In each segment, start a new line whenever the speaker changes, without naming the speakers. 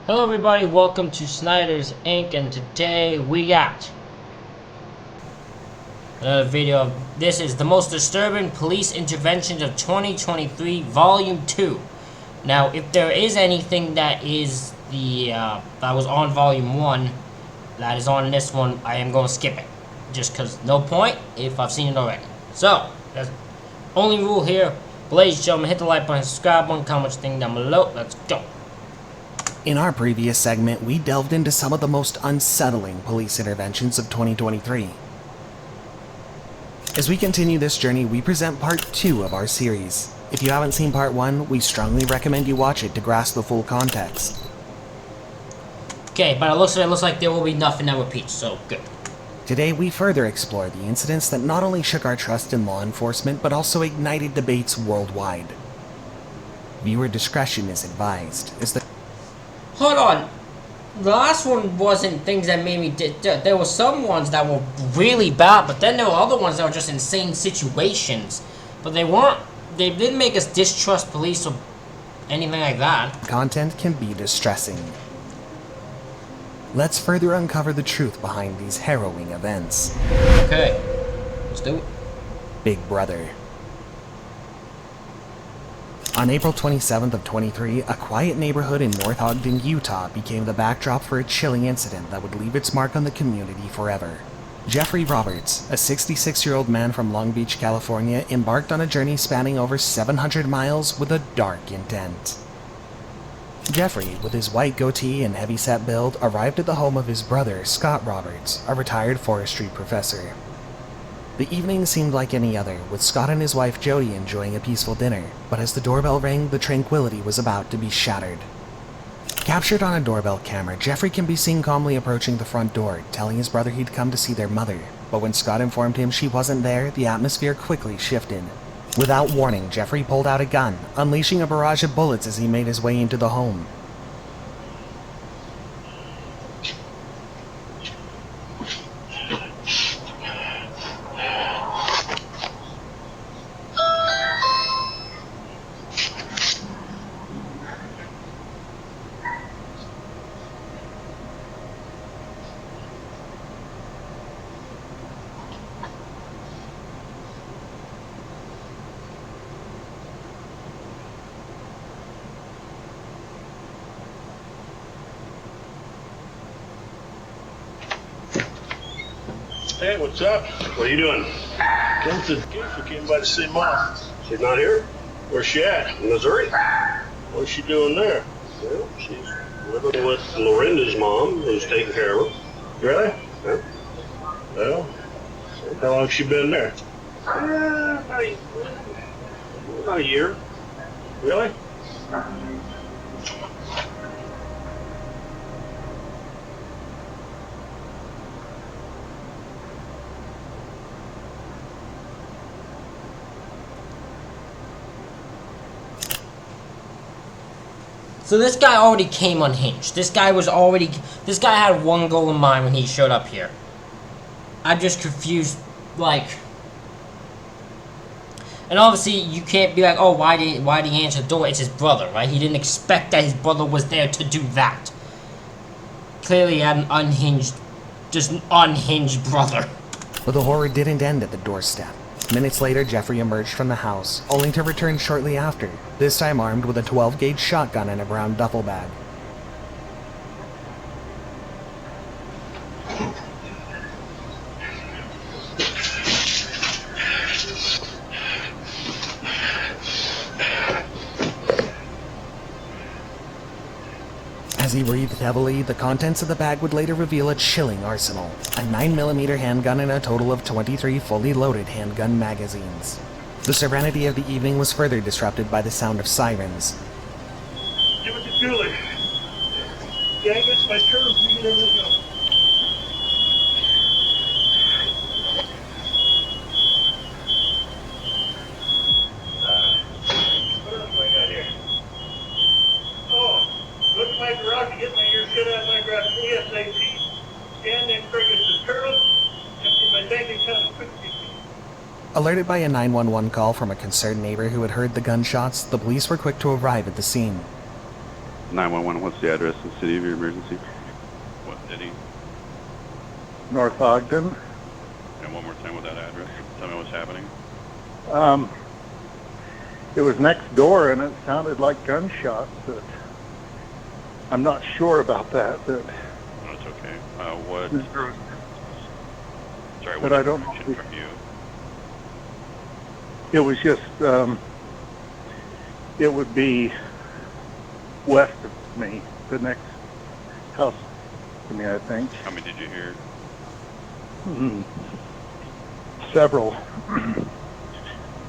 Hello everybody, welcome to Snyder's Inc. and today we got another video of this is the most disturbing police interventions of 2023 volume 2. Now if there is anything that is that was on volume 1 that is on this one, I am going to skip it just because no point if I've seen it already. So that's the only rule here. Ladies and gentlemen, hit the like button, subscribe button, comment thing down below. Let's go.
In our previous segment, we delved into some of the most unsettling police interventions of 2023. As we continue this journey, we present part 2 of our series. If you haven't seen part 1, we strongly recommend you watch it to grasp the full context.
Okay, but it looks like there will be nothing that repeats, so good.
Today, we further explore the incidents that not only shook our trust in law enforcement, but also ignited debates worldwide. Viewer discretion is advised, as the
Hold on. The last one wasn't things that made me... There were some ones that were really bad, but then there were other ones that were just insane situations. But they weren't... They didn't make us distrust police or anything like that.
content can be distressing. Let's further uncover the truth behind these harrowing events.
Okay. Let's do it.
Big Brother. On April 27th of 23, a quiet neighborhood in North Ogden, Utah became the backdrop for a chilling incident that would leave its mark on the community forever. Jeffrey Roberts, a 66-year-old man from Long Beach, California, embarked on a journey spanning over 700 miles with a dark intent. Jeffrey, with his white goatee and heavy-set build, arrived at the home of his brother, Scott Roberts, a retired forestry professor. The evening seemed like any other, with Scott and his wife Jody enjoying a peaceful dinner, but as the doorbell rang, the tranquility was about to be shattered. Captured on a doorbell camera, Jeffrey can be seen calmly approaching the front door, telling his brother he'd come to see their mother, but when Scott informed him she wasn't there, the atmosphere quickly shifted. Without warning, Jeffrey pulled out a gun, unleashing a barrage of bullets as he made his way into the home.
Hey, what's up? What are you doing? Jennifer came by to see Mom. She's not here? Where's she at? In Missouri? What's she doing there? Well, she's living with Lorinda's mom, who's taking care of her. Really? Yeah. Well, how long's she been there? About a year. Really?
So this guy already came unhinged. This guy had one goal in mind when he showed up here. I'm just confused, like... And obviously, you can't be like, oh, why did he answer the door? It's his brother, right? He didn't expect that his brother was there to do that. Clearly, he had an unhinged brother.
But the horror didn't end at the doorstep. Minutes later, Jeffrey emerged from the house, only to return shortly after, this time armed with a 12-gauge shotgun and a brown duffel bag. As he breathed heavily, the contents of the bag would later reveal a chilling arsenal, a 9mm handgun and a total of 23 fully loaded handgun magazines. The serenity of the evening was further disrupted by the sound of sirens.
Give it to Julie. Gang, it's my turn. You never go. What else do I got here? Oh, looks like you're out to get my ear shit out of my grass ASAP. Scan them frigates as turtles. Empty my bank account quickly.
Alerted by a 911 call from a concerned neighbor who had heard the gunshots, the police were quick to arrive at the scene.
911, what's the address and city of your emergency? What city?
North Ogden.
And one more time with that address. Tell me what's happening.
It was next door, and it sounded like gunshots. But I'm not sure about that.
No, it's okay. What? Sorry, what
But I don't
information
know.
from you?
It was just, it would be west of me, the next house to me, I think.
How many did you hear?
Several.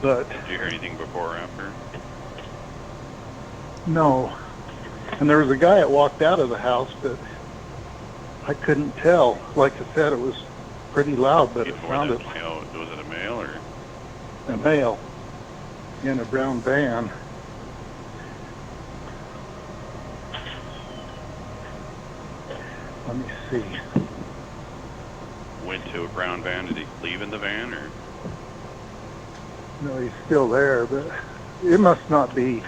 But
Did you hear anything before or after?
no. And there was a guy that walked out of the house, but I couldn't tell. Like I said, it was pretty loud, but it
Before
sounded
that,
like
you know, was it a male or?
a male in a brown van. Let me see.
Went to a brown van. Did he leave in the van or?
No, he's still there, but it must not be.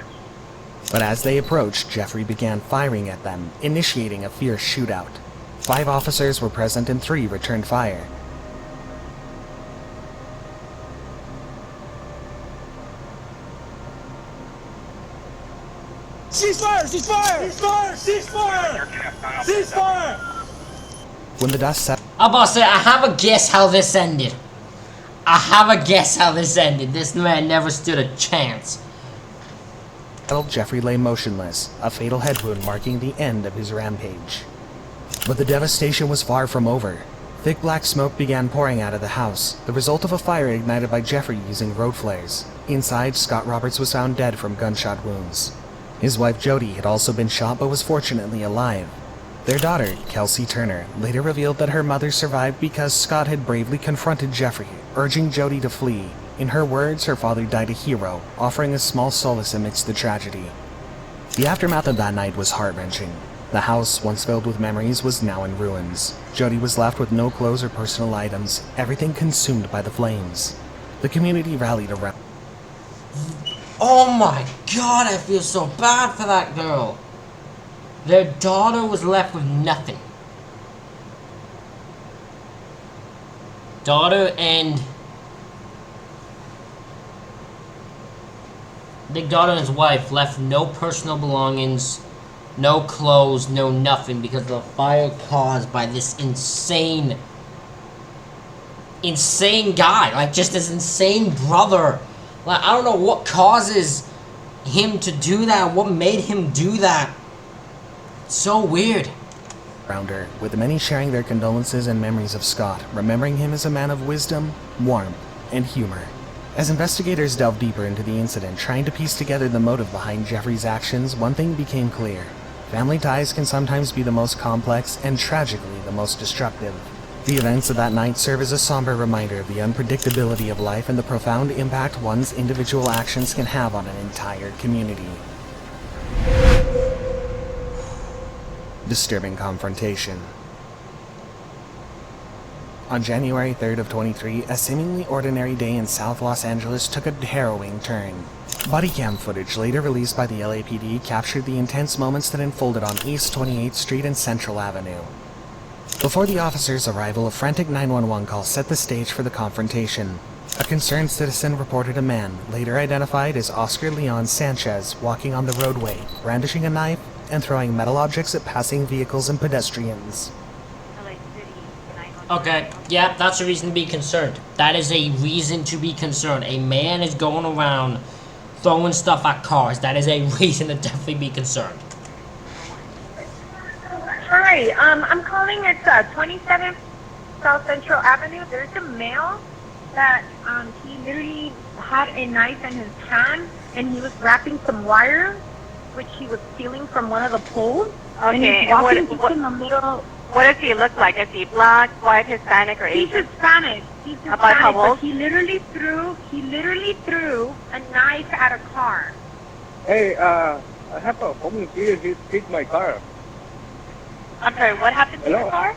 But as they approached, Jeffrey began firing at them, initiating a fierce shootout. 5 officers were present and 3 returned fire.
Ceasefire! Ceasefire! Ceasefire! Ceasefire! Ceasefire!
When the dust settled,
I'm about to say, I have a guess how this ended. I have a guess how this ended. This man never stood a chance.
Jeffrey lay motionless, a fatal head wound marking the end of his rampage. But the devastation was far from over. Thick black smoke began pouring out of the house, the result of a fire ignited by Jeffrey using road flares. Inside, Scott Roberts was found dead from gunshot wounds. His wife Jody had also been shot but was fortunately alive. Their daughter, Kelsey Turner, later revealed that her mother survived because Scott had bravely confronted Jeffrey, urging Jody to flee. In her words, her father died a hero, offering a small solace amidst the tragedy. The aftermath of that night was heart-wrenching. The house, once filled with memories, was now in ruins. Jody was left with no clothes or personal items, everything consumed by the flames. The community rallied around.
Oh my god, I feel so bad for that girl. Their daughter was left with nothing. Daughter and and his wife left no personal belongings, no clothes, no nothing because of the fire caused by this insane guy. Like, just this insane brother. Like, I don't know what causes him to do that, what made him do that. So weird.
Around her, with many sharing their condolences and memories of Scott, remembering him as a man of wisdom, warmth, and humor. As investigators delved deeper into the incident, trying to piece together the motive behind Jeffrey's actions, one thing became clear. Family ties can sometimes be the most complex and, tragically, the most destructive. The events of that night serve as a somber reminder of the unpredictability of life and the profound impact one's individual actions can have on an entire community. Disturbing confrontation. On January 3rd of 23, a seemingly ordinary day in South Los Angeles took a harrowing turn. Body cam footage later released by the LAPD captured the intense moments that unfolded on East 28th Street and Central Avenue. Before the officers' arrival, a frantic 911 call set the stage for the confrontation. A concerned citizen reported a man, later identified as Oscar Leon Sanchez, walking on the roadway, brandishing a knife and throwing metal objects at passing vehicles and pedestrians.
Okay, yeah, that's a reason to be concerned. That is a reason to be concerned. A man is going around throwing stuff at cars. That is a reason to definitely be concerned.
Hi, I'm calling at 27 South Central Avenue. There's a male that he literally had a knife in his hand and he was wrapping some wire, which he was stealing from one of the poles.
Okay,
and he's walking in the middle.
What does he look like? Is he black, white, Hispanic, or
He's
Asian?
Hispanic. He's Hispanic.
About how
but
old?
he literally threw a knife at a car.
Hey, I have a homeless here. He took my car.
I'm sorry, what happened to
Hello?
your car?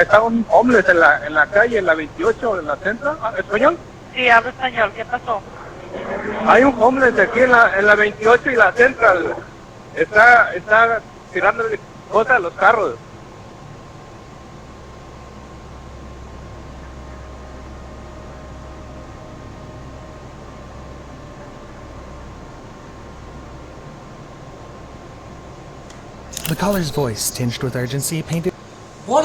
Está un homeless en la calle, en la 28, en la centro. ¿Español?
Sí, hablo español. ¿Qué pasó?
Hay un homeless aquí en la 28 y la Central. Está tirándole cosas a los carros.
The caller's voice, tinged with urgency, painted
What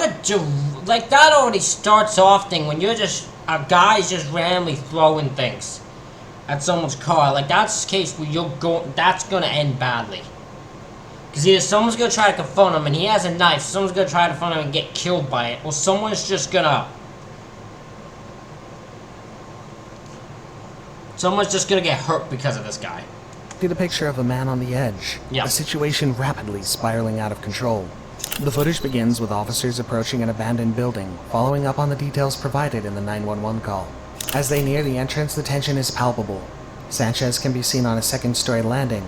like that already starts off thing when you're just a guy's just randomly throwing things at someone's car. Like that's the case where that's gonna end badly. Cause either someone's gonna try to confront him and he has a knife, someone's gonna try to confront him and get killed by it, or someone's just gonna get hurt because of this guy.
a picture of a man on the edge,
Yeah.
a situation rapidly spiraling out of control. The footage begins with officers approaching an abandoned building, following up on the details provided in the 911 call. As they near the entrance, the tension is palpable. Sanchez can be seen on a second-story landing.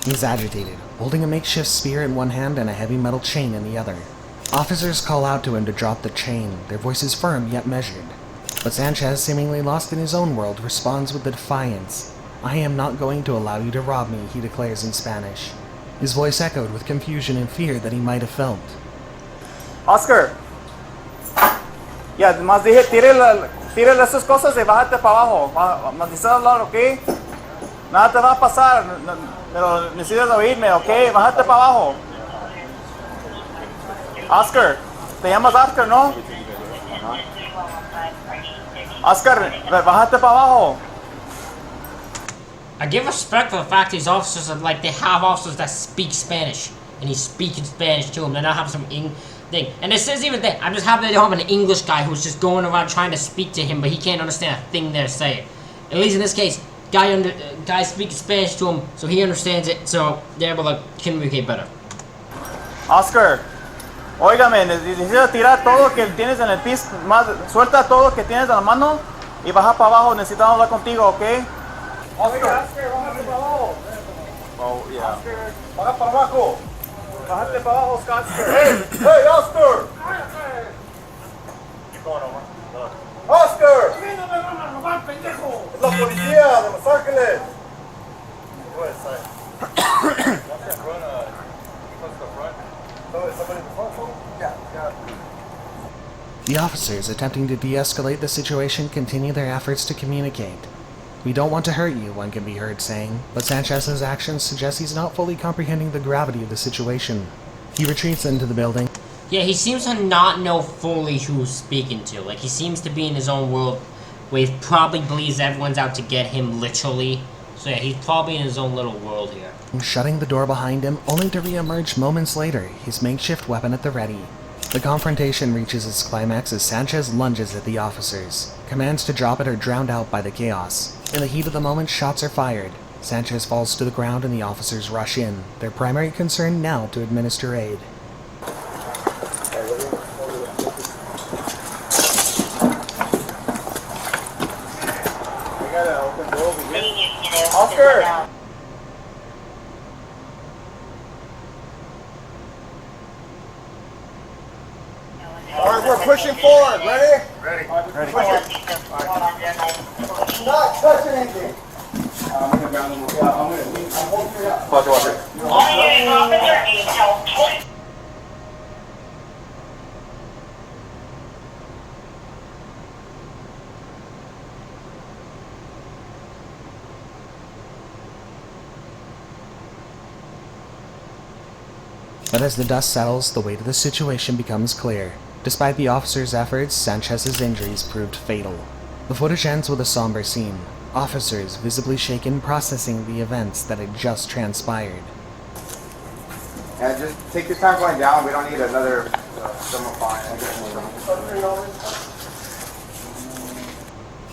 He's agitated, holding a makeshift spear in one hand and a heavy metal chain in the other. Officers call out to him to drop the chain, their voices firm yet measured. But Sanchez, seemingly lost in his own world, responds with the defiance. "I am not going to allow you to rob me," he declares in Spanish. His voice echoed with confusion and fear that he might have felt.
Oscar. Ya, más dije, tírale esas cosas y bájate para abajo. Más dice hablar, ¿ok? Nada te va a pasar, pero necesitas oírme, ¿ok? Bájate para abajo. Oscar, te llamas Oscar, ¿no? Oscar, bájate para abajo.
I give respect for the fact these officers are like, they have officers that speak Spanish, and he's speaking Spanish to them. They not have some thing. And it says even that I'm just happy they don't have an English guy who's just going around trying to speak to him, but he can't understand a thing they're saying. At least in this case, guy speaking Spanish to him, so he understands it, so they're able to communicate better.
Oscar, óigame, necesitas tirar todo lo que tienes en el piso, suelta todo lo que tienes en la mano y baja para abajo. Necesitamos hablar contigo, ¿ok? Oscar, bájate para abajo. Oh, yeah. Oscar, baja para abajo. Bájate para abajo, Oscar. Hey, Oscar! Keep going over. Oscar! Es la policía de Los Ángeles. Go ahead, side.
The officers, attempting to de-escalate the situation, continue their efforts to communicate. "We don't want to hurt you," one can be heard saying, but Sanchez's actions suggest he's not fully comprehending the gravity of the situation. He retreats into the building.
Yeah, he seems to not know fully who he's speaking to. Like, he seems to be in his own world where he probably believes everyone's out to get him, literally. So yeah, he's probably in his own little world here.
Shutting the door behind him, only to re-emerge moments later, his makeshift weapon at the ready. The confrontation reaches its climax as Sanchez lunges at the officers. Commands to drop it are drowned out by the chaos. In the heat of the moment, shots are fired. Sanchez falls to the ground and the officers rush in, their primary concern now to administer aid.
Oscar! Alright, we're pushing forward. Ready? Ready. Not touching anything. Watch it.
But as the dust settles, the weight of the situation becomes clear. Despite the officers' efforts, Sanchez's injuries proved fatal. The footage ends with a somber scene. Officers, visibly shaken, processing the events that had just transpired.
Yeah, just take your time going down. We don't need another thermal fine.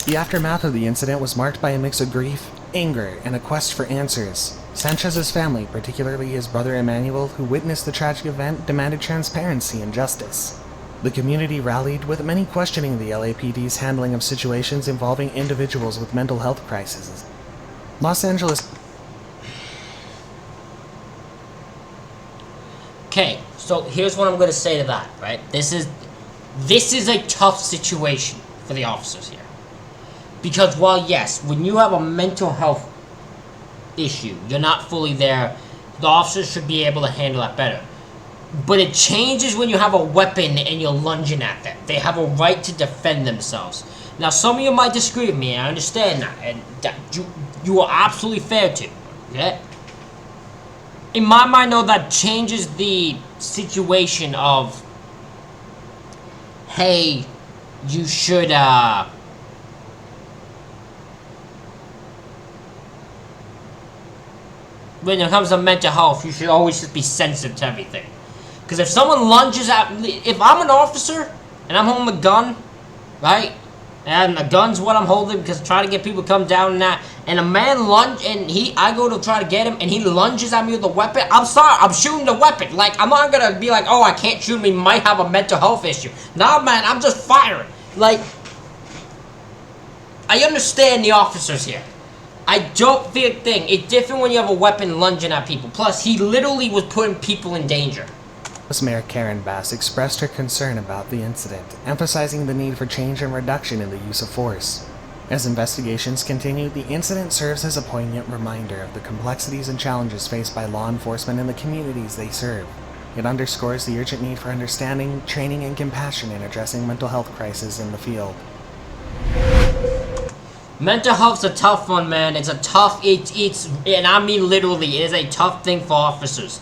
The aftermath of the incident was marked by a mix of grief, anger, and a quest for answers. Sanchez's family, particularly his brother Emmanuel, who witnessed the tragic event, demanded transparency and justice. The community rallied, with many questioning the LAPD's handling of situations involving individuals with mental health crises. Los Angeles.
Okay, so here's what I'm going to say to that, right? This is a tough situation for the officers here. Because while yes, when you have a mental health issue. You're not fully there. The officers should be able to handle that better. But it changes when you have a weapon and you're lunging at them. They have a right to defend themselves. Now, some of you might disagree with me. I understand that, and that you are absolutely fair to. Okay? In my mind, though, that changes the situation of, hey, you should, when it comes to mental health, you should always just be sensitive to everything. Because if someone lunges at, if I'm an officer and I'm holding a gun, right? And the gun's what I'm holding because I'm trying to get people to come down and that. And a man lunge and I go to try to get him and he lunges at me with a weapon. I'm sorry, I'm shooting the weapon. Like, I'm not gonna be like, oh, I can't shoot him, he might have a mental health issue. Nah, man, I'm just firing. Like, I understand the officers here. I don't feel a thing. It's different when you have a weapon lunging at people. Plus, he literally was putting people in danger.
Mayor Karen Bass expressed her concern about the incident, emphasizing the need for change and reduction in the use of force. As investigations continue, the incident serves as a poignant reminder of the complexities and challenges faced by law enforcement in the communities they serve. It underscores the urgent need for understanding, training, and compassion in addressing mental health crises in the field.
Mental health's a tough one, man. It's a tough, and I mean literally, it is a tough thing for officers.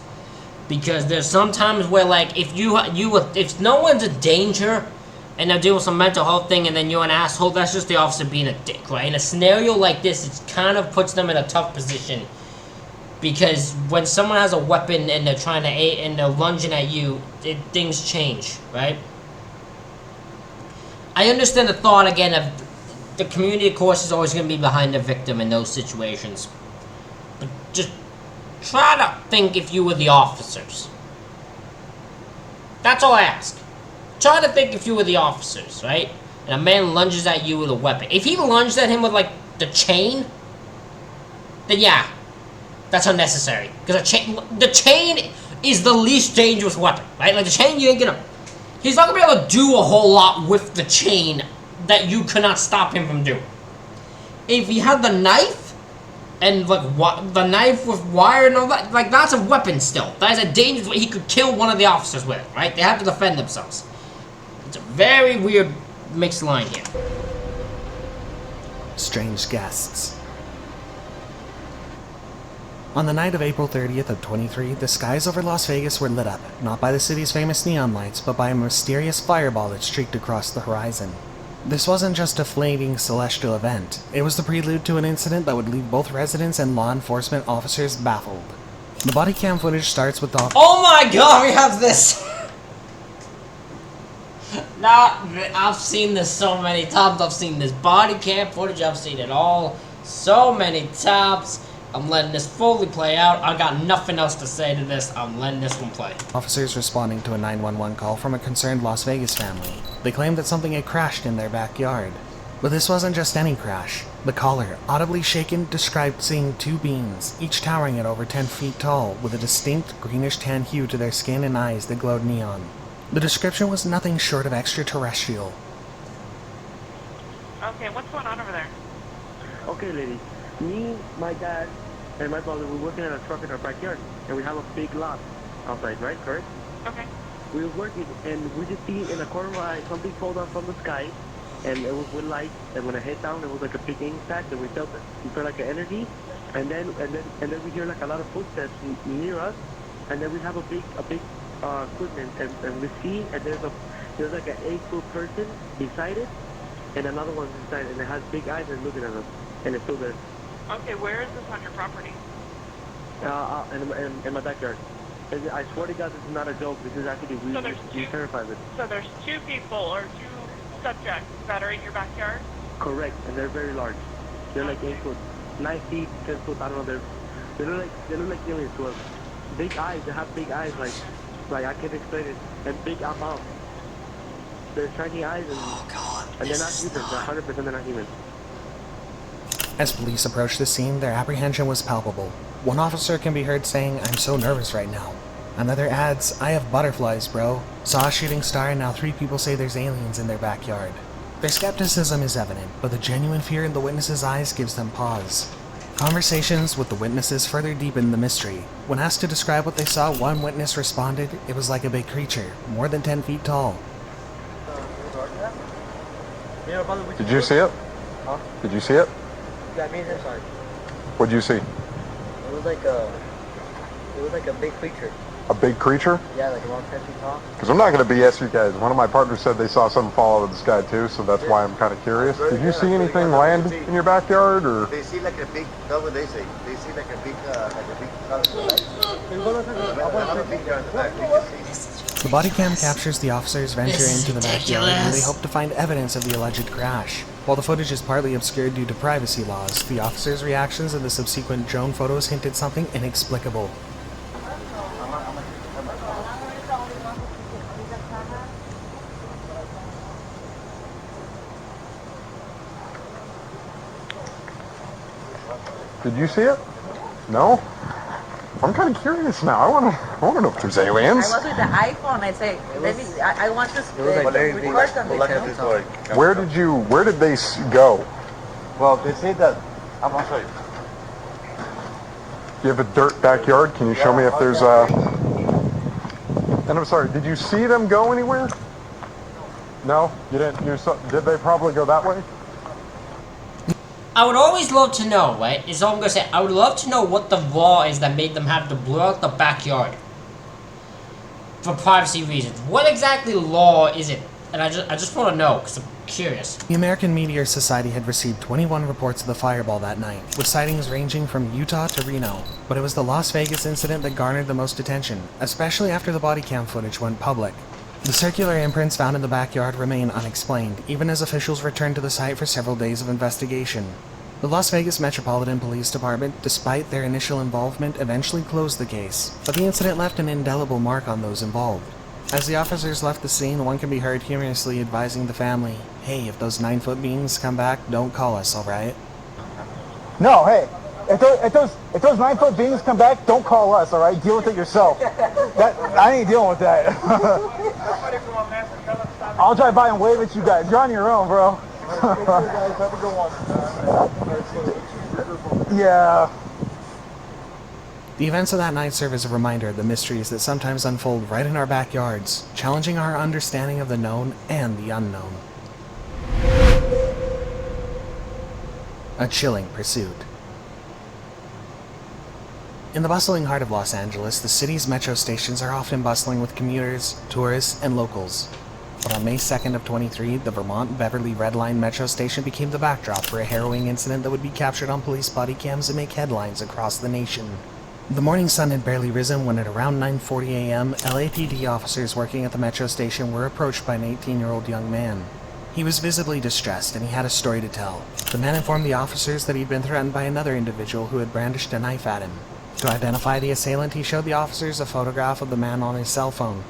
Because there's sometimes where, like, if no one's a danger and they're dealing with some mental health thing and then you're an asshole, that's just the officer being a dick, right? In a scenario like this, it kind of puts them in a tough position. Because when someone has a weapon and they're trying to and they're lunging at you, things change, right? I understand the thought, again, of the community, of course, is always going to be behind the victim in those situations. But just try to think if you were the officers. That's all I ask. Try to think if you were the officers, right? And a man lunges at you with a weapon. If he lunged at him with, like, the chain, then yeah, that's unnecessary. Because the chain is the least dangerous weapon, right? Like, the chain, you ain't gonna... He's not gonna be able to do a whole lot with the chain that you cannot stop him from doing. If he had the knife, and, like, the knife with wire and all that, like, that's a weapon still. That is a dangerous way. He could kill one of the officers with it, right? They have to defend themselves. It's a very weird mixed line here.
Strange guests. On the night of April 30th of 23, the skies over Las Vegas were lit up, not by the city's famous neon lights, but by a mysterious fireball that streaked across the horizon. This wasn't just a flaming celestial event, it was the prelude to an incident that would leave both residents and law enforcement officers baffled. The body cam footage starts with the—
Oh my god, we have this! I've seen this so many times. I've seen this body cam footage, I've seen it all so many times. I'm letting this fully play out. I got nothing else to say to this. I'm letting this one play.
Officers responding to a 911 call from a concerned Las Vegas family. They claimed that something had crashed in their backyard. But this wasn't just any crash. The caller, audibly shaken, described seeing two beings, each towering at over 10 feet tall, with a distinct greenish-tan hue to their skin and eyes that glowed neon. The description was nothing short of extraterrestrial.
Okay, what's going on over there?
Okay, lady. Me, my dad, and my brother were working on a truck in our backyard, and we have a big lot outside, right? Correct?
Okay.
We were working, and we just see in the corner of our eye something fall down from the sky, and it was with light. And when it hit down, it was like a big impact, and we felt it. We felt like an energy, and then we hear like a lot of footsteps near us, and then we have a big equipment, and we see, and there's like an 8-foot person beside it, and another one beside it, and it has big eyes and looking at us, and it's still there.
Okay, where is this on your property?
In my backyard. I swear to God, this is not a joke. This is actually we terrified with.
So there's two people or two subjects that are in your backyard?
Correct, and they're very large. They're like 8 foot, 9 feet, 10 foot. I don't know. They look like aliens to us. Big eyes. They have big eyes, like I can't explain it. And big mouth. They're shiny eyes, and they're not human. 100% they're not human.
As police approached the scene, their apprehension was palpable. One officer can be heard saying, "I'm so nervous right now." Another adds, "I have butterflies, bro. Saw a shooting star and now 3 people say there's aliens in their backyard." Their skepticism is evident, but the genuine fear in the witnesses' eyes gives them pause. Conversations with the witnesses further deepened the mystery. When asked to describe what they saw, one witness responded, it was like a big creature, more than 10 feet tall.
Did you see it?
Huh?
Did you see it?
Yeah, me and him saw it.
What'd you see?
It was like a big creature.
A big creature?
Yeah, like around 10 feet tall.
Because I'm not going to BS you guys. One of my partners said they saw something fall out of the sky too, so that's why I'm kind of curious. Did you see anything land in your backyard, or?
They see like a big, that's what they say. They see like a big
The body cam captures the officers venture into the backyard and they hope to find evidence of the alleged crash. While the footage is partly obscured due to privacy laws, the officers' reactions and the subsequent drone photos hinted something inexplicable.
Did you see it? No? I'm kind of curious now. I want to know if there's aliens.
I was with the iPhone. I say, I want to record something.
Where did they go?
Well, they say that, I'm going to show you.
You have a dirt backyard. Can you show me if there's And I'm sorry, did you see them go anywhere? No? You didn't? Did they probably go that way?
I would always love to know, right? Is all I'm gonna say. I would love to know what the law is that made them have to blur out the backyard for privacy reasons. What exactly law is it? And I just want to know because I'm curious.
The American Meteor Society had received 21 reports of the fireball that night, with sightings ranging from Utah to Reno. But it was the Las Vegas incident that garnered the most attention, especially after the body cam footage went public. The circular imprints found in the backyard remain unexplained, even as officials returned to the site for several days of investigation. The Las Vegas Metropolitan Police Department, despite their initial involvement, eventually closed the case, but the incident left an indelible mark on those involved. As the officers left the scene, one can be heard humorously advising the family, "Hey, if those 9-foot beings come back, don't call us, alright?"
No, hey, if those 9-foot beings come back, don't call us, alright? Deal with it yourself. I ain't dealing with that. I'll drive by and wave at you guys. You're on your own, bro. Yeah.
The events of that night serve as a reminder of the mysteries that sometimes unfold right in our backyards, challenging our understanding of the known and the unknown. A chilling pursuit. In the bustling heart of Los Angeles, the city's metro stations are often bustling with commuters, tourists, and locals. But on May 2nd of 23, the Vermont Beverly Red Line metro station became the backdrop for a harrowing incident that would be captured on police body cams and make headlines across the nation. The morning sun had barely risen when at around 9:40 a.m., LAPD officers working at the metro station were approached by an 18-year-old young man. He was visibly distressed and he had a story to tell. The man informed the officers that he'd been threatened by another individual who had brandished a knife at him. To identify the assailant, he showed the officers a photograph of the man on his cell phone.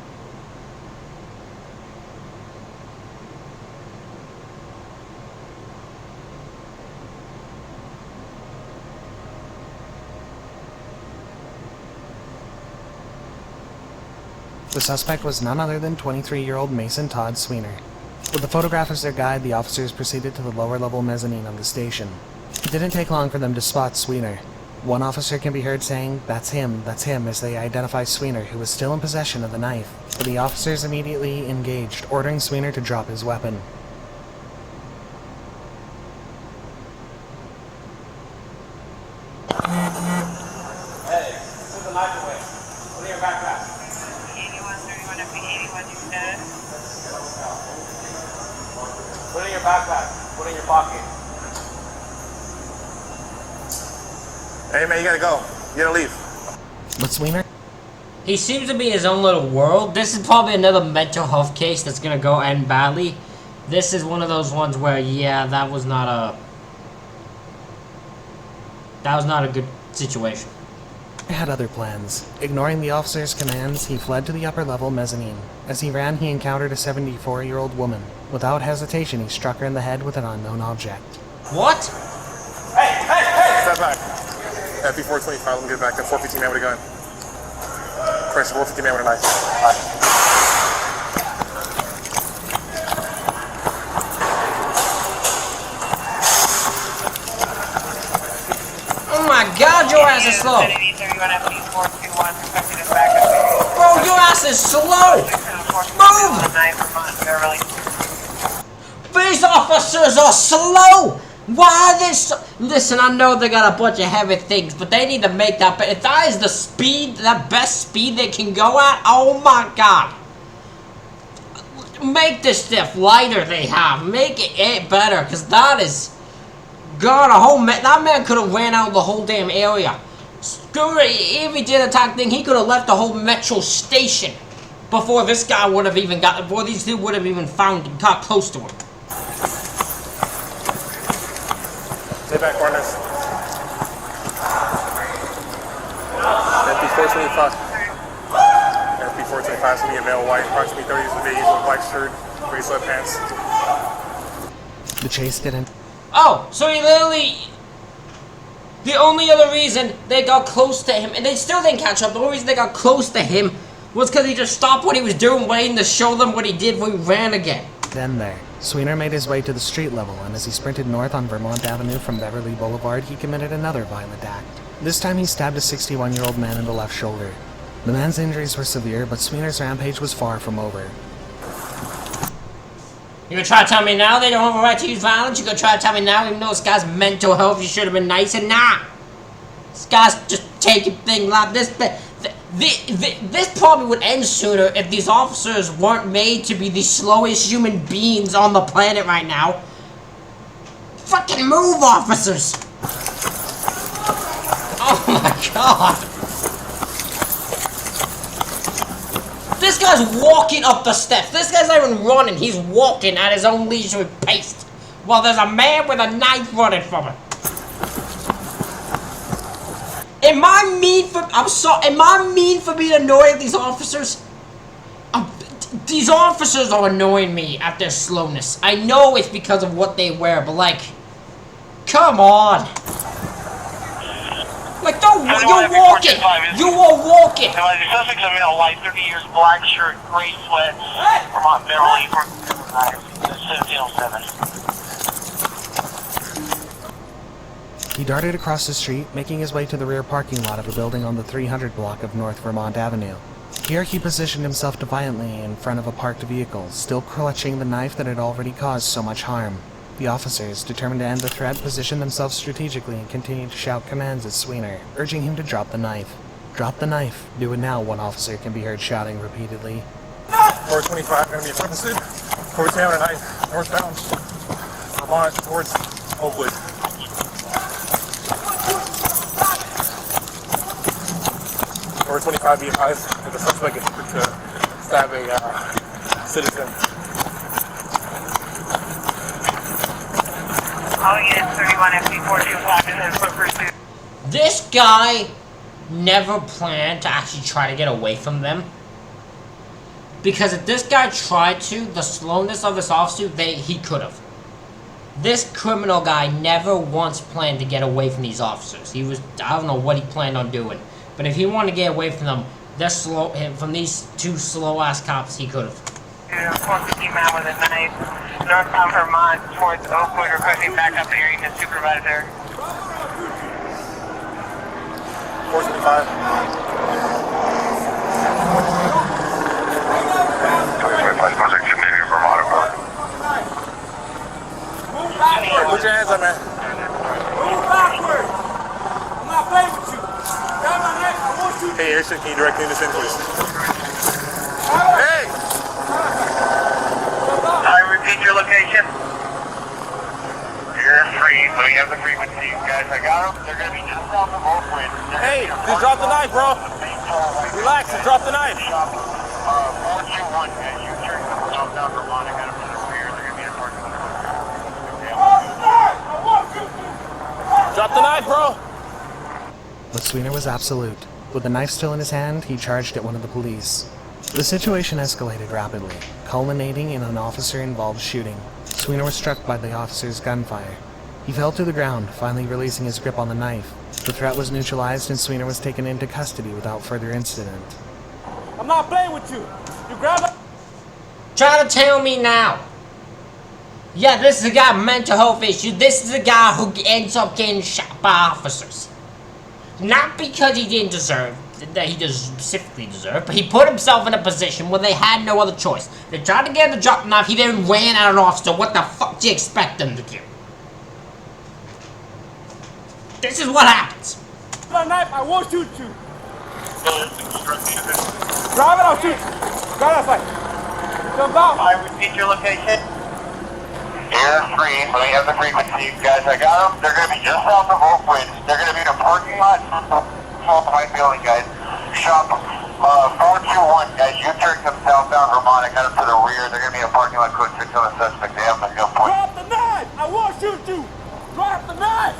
The suspect was none other than 23-year-old Mason Todd Sweener. With the photograph as their guide, the officers proceeded to the lower-level mezzanine of the station. It didn't take long for them to spot Sweener. One officer can be heard saying, that's him," as they identify Sweener, who was still in possession of the knife. But the officers immediately engaged, ordering Sweener to drop his weapon.
Hey, put the knife away. Put it in your backpack.
8131 up to 81, you said?
Put it in your backpack. Put it in your pocket.
Hey man, you gotta go. You gotta leave.
But Sweener?
He seems to be in his own little world. This is probably another mental health case that's gonna go end badly. This is one of those ones where, yeah, that was not a good situation.
He had other plans. Ignoring the officer's commands, he fled to the upper-level mezzanine. As he ran, he encountered a 74-year-old woman. Without hesitation, he struck her in the head with an unknown object.
What?
Hey! Step back. FP 425, let me get back. That 415 man with a gun. Press 450 man with a knife.
your ass is slow. Bro, your ass is slow. Move. These officers are slow. Why are they so... Listen, I know they got a bunch of heavy things, but they need to make that... If that is the speed, the best speed they can go at, oh my god. Make this stuff lighter they have. Make it better, because that is... God, that man could have ran out the whole damn area. Screw it, if he did attack thing, he could have left the whole metro station before this guy would have even got... Before these two would have even got close to him.
Stay back, corners. FP425. FP425 is going to be a male white, approximately 30 years of age, with black shirt, gray sweatpants.
The chase didn't.
Oh, so he literally... The only other reason they got close to him, and they still didn't catch up, the only reason they got close to him was because he just stopped what he was doing, waiting to show them what he did when he ran again.
Then there, Sweener made his way to the street level, and as he sprinted north on Vermont Avenue from Beverly Boulevard, he committed another violent act. This time he stabbed a 61-year-old man in the left shoulder. The man's injuries were severe, but Sweener's rampage was far from over.
You gonna try to tell me now they don't have a right to use violence? You gonna try to tell me now, even though this guy's mental health, you should have been nice? And nah! This guy's just taking things like this. This probably would end sooner if these officers weren't made to be the slowest human beings on the planet right now. Fucking move, officers! Oh my god! This guy's walking up the steps. This guy's not even running. He's walking at his own leisurely pace. While there's a man with a knife running from him. Am I mean for... I'm sorry. Am I mean for being annoyed at these officers? These officers are annoying me at their slowness. I know it's because of what they wear, but like... Come on. Like, don't... You're walking. You are walking.
Suspect's a male, white, 30 years, black shirt, gray sweats, Vermont Beverly, 1707.
He darted across the street, making his way to the rear parking lot of a building on the 300 block of North Vermont Avenue. Here he positioned himself defiantly in front of a parked vehicle, still clutching the knife that had already caused so much harm. The officers, determined to end the threat, positioned themselves strategically and continued to shout commands at Sweener, urging him to drop the knife. Drop the knife. Do it now, one officer can be heard shouting repeatedly.
425, going to be purposed. 410 northbound, Vermont, towards Oakwood. 425 be advised that the suspect is to stab a citizen.
All units 31 FP425 and then foot pursuit.
This guy never planned to actually try to get away from them. Because if this guy tried to, the slowness of this officer, he could have. This criminal guy never once planned to get away from these officers. I don't know what he planned on doing. But if he wanted to get away from them, from these two slow-ass cops, he could have.
450 man with a knife, northbound Vermont towards Oakwood, requesting backup area to supervisor.
475.
25 project committing Vermont.
Hey, put your hands up, man.
Move backward! I'm not playing with you. Grab my neck, I want you.
Hey, Airship, can you direct me to this in, please? Hey!
I repeat your location. You're free, so you have the frequency. Guys, I got them. They're going to be just south of Oakwood.
Hey, just drop the knife, bro. Relax and drop the knife.
421, guys. You turn southbound Vermont. I got them in the rear. They're going to be in a parking lot.
Drop the knife, bro.
But Sweener was absolute. With the knife still in his hand, he charged at one of the police. The situation escalated rapidly, culminating in an officer-involved shooting. Sweener was struck by the officer's gunfire. He fell to the ground, finally releasing his grip on the knife. The threat was neutralized and Sweener was taken into custody without further incident.
I'm not playing with you. You grab it.
Try to tell me now. Yeah, this is a guy with mental health issues. This is a guy who ends up getting shot by officers. Not because he didn't deserve, that he specifically deserved, but he put himself in a position where they had no other choice. They tried to get him to drop the knife, he then ran out an officer. What the fuck do you expect them to do? This is what happens.
My knife, I won't shoot you. Drive it, I'll shoot you. Right outside. Jump out.
I repeat your location. Air 3, let me have the frequency. Guys, I got them. They're going to be just south of Oakwood. They're going to be in a parking lot south of my building, guys. Shop 421, guys. U-turn to southbound Vermont. I got them to the rear. They're going to be in a parking lot code 6 on the suspect. They have the gunpoint.
Drop the knife. I won't shoot you. Drop the knife.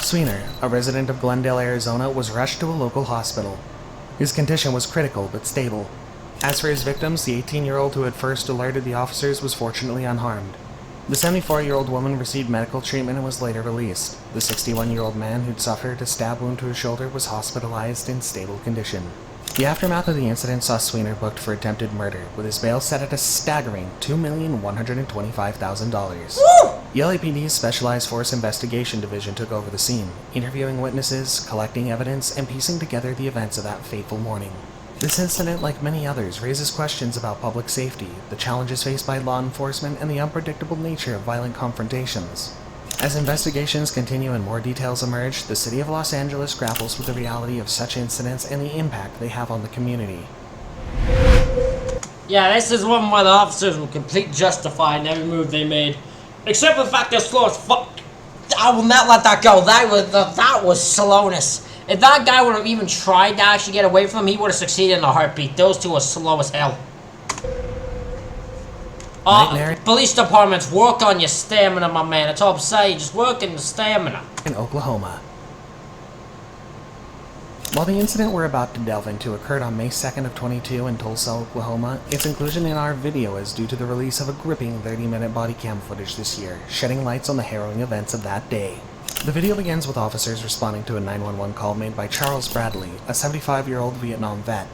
Sweener, a resident of Glendale, Arizona, was rushed to a local hospital. His condition was critical but stable. As for his victims, the 18-year-old who had first alerted the officers was fortunately unharmed. The 74-year-old woman received medical treatment and was later released. The 61-year-old man who'd suffered a stab wound to his shoulder was hospitalized in stable condition. The aftermath of the incident saw Sweener booked for attempted murder, with his bail set at a staggering $2,125,000. The LAPD's Specialized Force Investigation Division took over the scene, interviewing witnesses, collecting evidence, and piecing together the events of that fateful morning. This incident, like many others, raises questions about public safety, the challenges faced by law enforcement, and the unpredictable nature of violent confrontations. As investigations continue and more details emerge, the city of Los Angeles grapples with the reality of such incidents and the impact they have on the community.
Yeah, this is one where the officers were completely justified in every move they made. Except for the fact they're slow as fuck. I will not let that go. That was slowness. If that guy would have even tried to actually get away from him, he would have succeeded in a heartbeat. Those two are slow as hell. Police departments, work on your stamina, my man. That's all I'm saying. Just work on the stamina.
In Oklahoma. While the incident we're about to delve into occurred on May 2nd of 22 in Tulsa, Oklahoma, its inclusion in our video is due to the release of a gripping 30-minute body cam footage this year, shedding lights on the harrowing events of that day. The video begins with officers responding to a 911 call made by Charles Bradley, a 75-year-old Vietnam vet.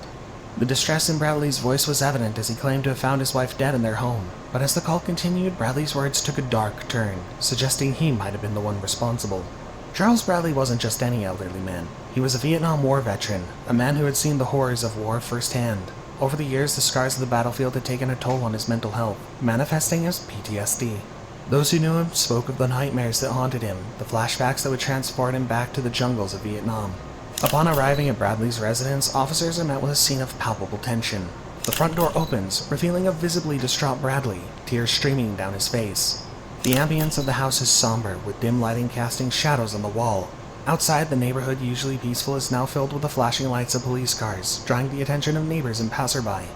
The distress in Bradley's voice was evident as he claimed to have found his wife dead in their home, but as the call continued, Bradley's words took a dark turn, suggesting he might have been the one responsible. Charles Bradley wasn't just any elderly man. He was a Vietnam War veteran, a man who had seen the horrors of war firsthand. Over the years, the scars of the battlefield had taken a toll on his mental health, manifesting as PTSD. Those who knew him spoke of the nightmares that haunted him, the flashbacks that would transport him back to the jungles of Vietnam. Upon arriving at Bradley's residence, officers are met with a scene of palpable tension. The front door opens, revealing a visibly distraught Bradley, tears streaming down his face. The ambience of the house is somber, with dim lighting casting shadows on the wall. Outside, the neighborhood, usually peaceful, is now filled with the flashing lights of police cars, drawing the attention of neighbors and passerby.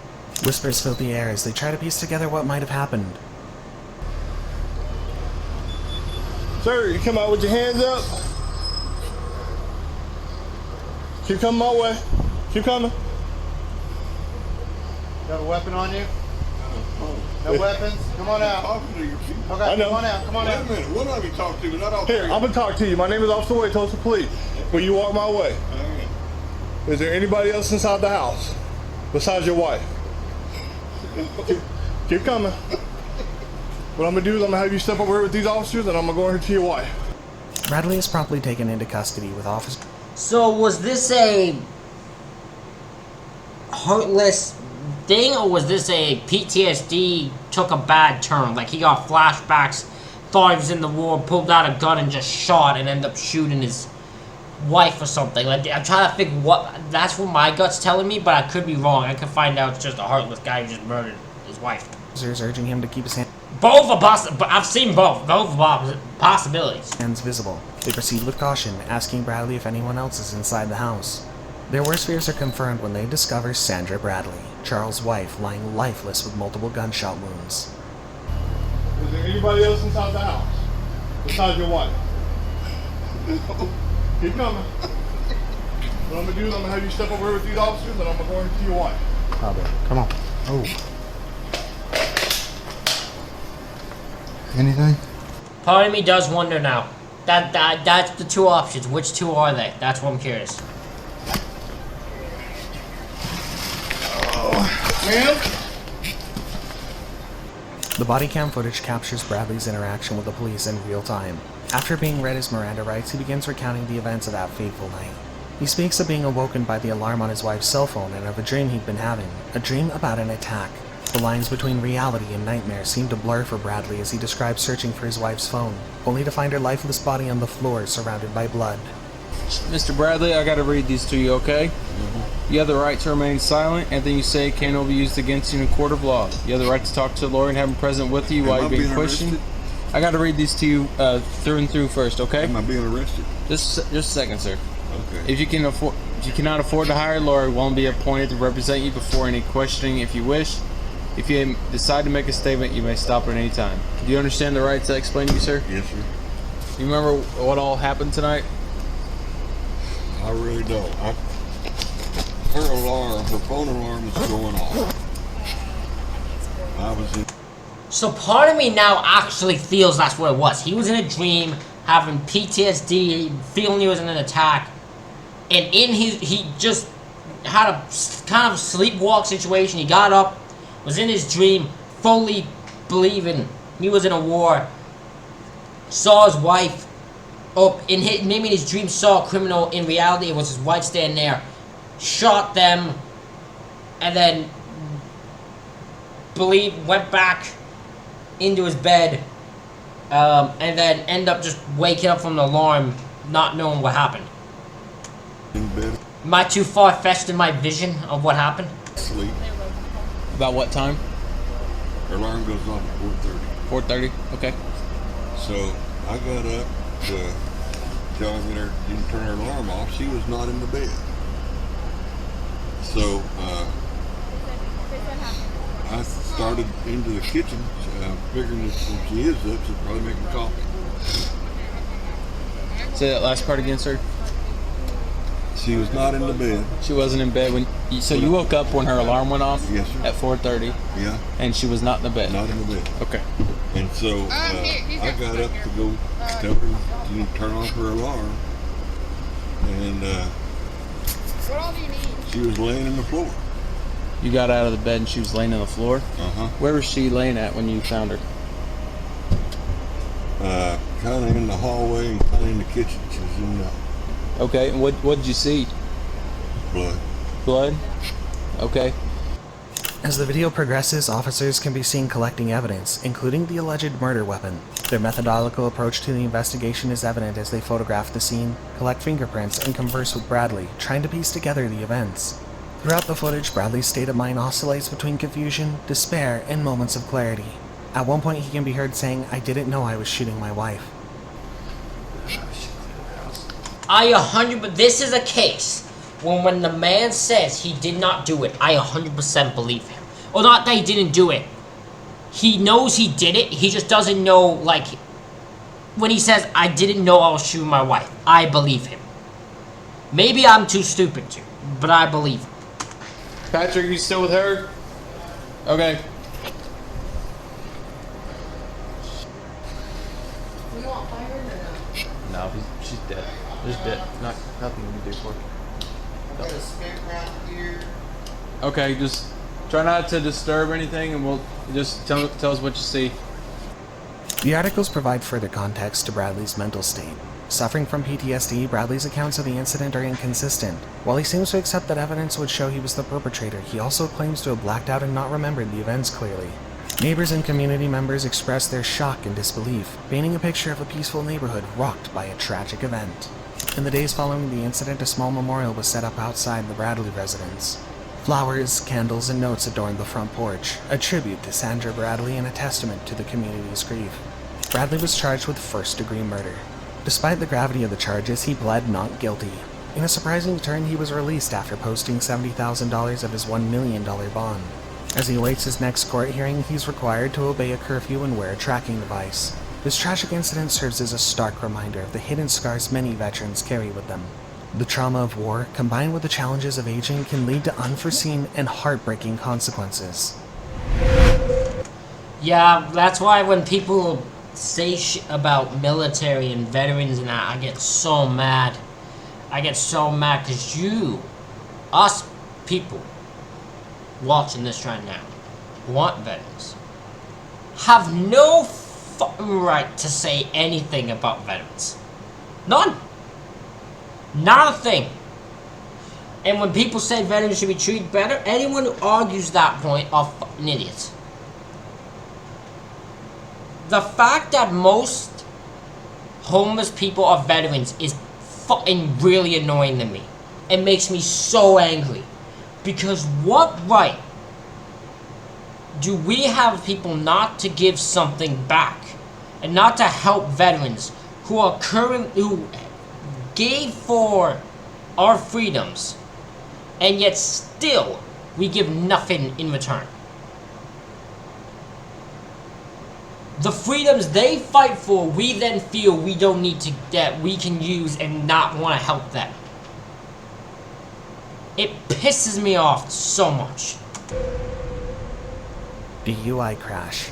Whispers fill the air as they try to piece together what might have happened.
Sir, you come out with your hands up. Keep coming my way. Keep coming.
Got a weapon on you? No weapons? Come on out. Okay,
I know.
come on out. Come on out.
Wait a minute. What are we talking to? Here, I'm going to talk to you. My name is Officer Wade, Tulsa Police. Will you walk my way? Is there anybody else inside the house besides your wife? Keep coming. What I'm going to do is I'm going to have you step over here with these officers and I'm going to go over here to your wife.
Bradley is promptly taken into custody with officers.
So was this a heartless thing, or was this a PTSD took a bad turn? Like he got flashbacks, thought he was in the war, pulled out a gun and just shot and ended up shooting his wife or something. Like I'm trying to think what, that's what my gut's telling me, but I could be wrong. I could find out it's just a heartless guy who just murdered his wife.
Officers urging him to keep his hands.
Both are possible. I've seen both possibilities.
Hands visible. They proceed with caution, asking Bradley if anyone else is inside the house. Their worst fears are confirmed when they discover Sandra Bradley, Charles' wife, lying lifeless with multiple gunshot wounds.
Is there anybody else inside the house besides your wife? Keep coming. What I'm going to do is I'm going to have you step over here with these officers and I'm going to go over to your wife.
Come on. Oh. Anything?
Part of me does wonder now. That's the two options. Which two are they? That's what I'm curious.
The body cam footage captures Bradley's interaction with the police in real time. After being read his Miranda rights, he begins recounting the events of that fateful night. He speaks of being awoken by the alarm on his wife's cell phone and of a dream he'd been having, a dream about an attack. The lines between reality and nightmare seem to blur for Bradley as he describes searching for his wife's phone, only to find her lifeless body on the floor surrounded by blood.
Mr. Bradley, I gotta read these to you, okay? You have the right to remain silent. Anything you say can be used against you in a court of law. You have the right to talk to a lawyer and have him present with you while you're being questioned. I gotta read these to you through and through first, okay?
Am I being arrested?
Just a second, sir.
Okay.
If you cannot afford to hire a lawyer, one will be appointed to represent you before any questioning if you wish. If you decide to make a statement, you may stop at any time. Do you understand the rights I explained to you, sir?
Yes, sir.
You remember what all happened tonight?
I really don't. Her phone alarm is going off. I was in.
So part of me now actually feels that's what it was. He was in a dream, having PTSD, feeling he was in an attack, and he just had a kind of sleepwalk situation. He got up, was in his dream, fully believing he was in a war, saw his wife up in his, maybe in his dream saw a criminal. In reality, it was his wife standing there, shot them, and then went back into his bed, and then end up just waking up from the alarm, not knowing what happened.
In bed.
Am I too far-fetched in my vision of what happened?
Sleep.
About what time?
Her alarm goes off at 4:30.
4:30. Okay.
So I got up to tell her that she didn't turn her alarm off. She was not in the bed. So I started into the kitchen, figuring if she is up, she's probably making coffee.
Say that last part again, sir.
She was not in the bed.
She wasn't in bed when. You woke up when her alarm went off.
Yes, sir.
At 4:30.
Yeah.
And she was not in the bed.
Not in the bed.
Okay.
And so I got up to go tell her to turn off her alarm, and she was laying on the floor.
You got out of the bed and she was laying on the floor?
Uh-huh.
Where was she laying at when you found her?
Kind of in the hallway and kind of in the kitchen. She was in the...
Okay, and what did you see?
Blood.
Blood? Okay.
As the video progresses, officers can be seen collecting evidence, including the alleged murder weapon. Their methodological approach to the investigation is evident as they photograph the scene, collect fingerprints, and converse with Bradley, trying to piece together the events. Throughout the footage, Bradley's state of mind oscillates between confusion, despair, and moments of clarity. At one point, he can be heard saying, "I didn't know I was shooting my wife."
But this is a case when the man says he did not do it, I 100% believe him. Or not that he didn't do it. He knows he did it, he just doesn't know, like, when he says, I didn't know I was shooting my wife, I believe him. Maybe I'm too stupid to, but I believe him.
Patrick, you still with her? Okay.
We want fire or no?
No, she's dead. She's dead. Nothing we can do for her.
Got a spit right here.
Okay, just try not to disturb anything, and we'll just tell us what you see.
The articles provide further context to Bradley's mental state. Suffering from PTSD, Bradley's accounts of the incident are inconsistent. While he seems to accept that evidence would show he was the perpetrator, he also claims to have blacked out and not remembered the events clearly. Neighbors and community members express their shock and disbelief, painting a picture of a peaceful neighborhood rocked by a tragic event. In the days following the incident, a small memorial was set up outside the Bradley residence. Flowers, candles, and notes adorned the front porch, a tribute to Sandra Bradley and a testament to the community's grief. Bradley was charged with first-degree murder. Despite the gravity of the charges, he pled not guilty. In a surprising turn, he was released after posting $70,000 of his $1 million bond. As he awaits his next court hearing, he's required to obey a curfew and wear a tracking device. This tragic incident serves as a stark reminder of the hidden scars many veterans carry with them. The trauma of war, combined with the challenges of aging, can lead to unforeseen and heartbreaking consequences.
Yeah, that's why when people say shit about military and veterans and that, I get so mad. I get so mad because us people watching this right now, want veterans, have no fucking right to say anything about veterans. None. Not a thing. And when people say veterans should be treated better, anyone who argues that point are fucking idiots. The fact that most homeless people are veterans is fucking really annoying to me. It makes me so angry. Because what right do we have people not to give something back and not to help veterans who gave for our freedoms, and yet still we give nothing in return? The freedoms they fight for, we then feel we don't need to, that we can use and not want to help them. It pisses me off so much.
DUI crash.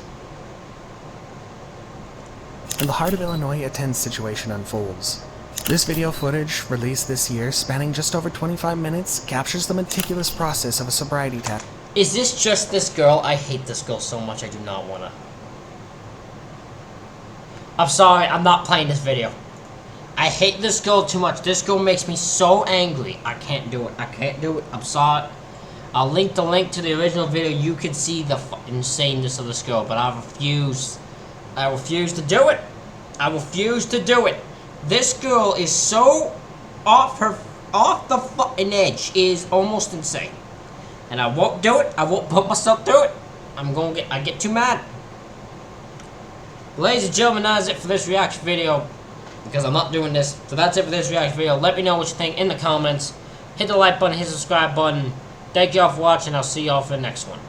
In the heart of Illinois, a tense situation unfolds. This video footage, released this year, spanning just over 25 minutes, captures the meticulous process of a sobriety test.
Is this just this girl? I hate this girl so much, I do not want to. I'm sorry, I'm not playing this video. I hate this girl too much. This girl makes me so angry. I can't do it. I can't do it. I'm sorry. I'll link the link to the original video. You can see the insaneness of this girl, but I refuse. I refuse to do it. I refuse to do it. This girl is so off the fucking edge. It is almost insane. And I won't do it. I won't put myself through it. I get too mad. Ladies and gentlemen, that is it for this reaction video, because I'm not doing this. So that's it for this reaction video. Let me know what you think in the comments. Hit the like button, hit the subscribe button. Thank you all for watching. I'll see you all for the next one.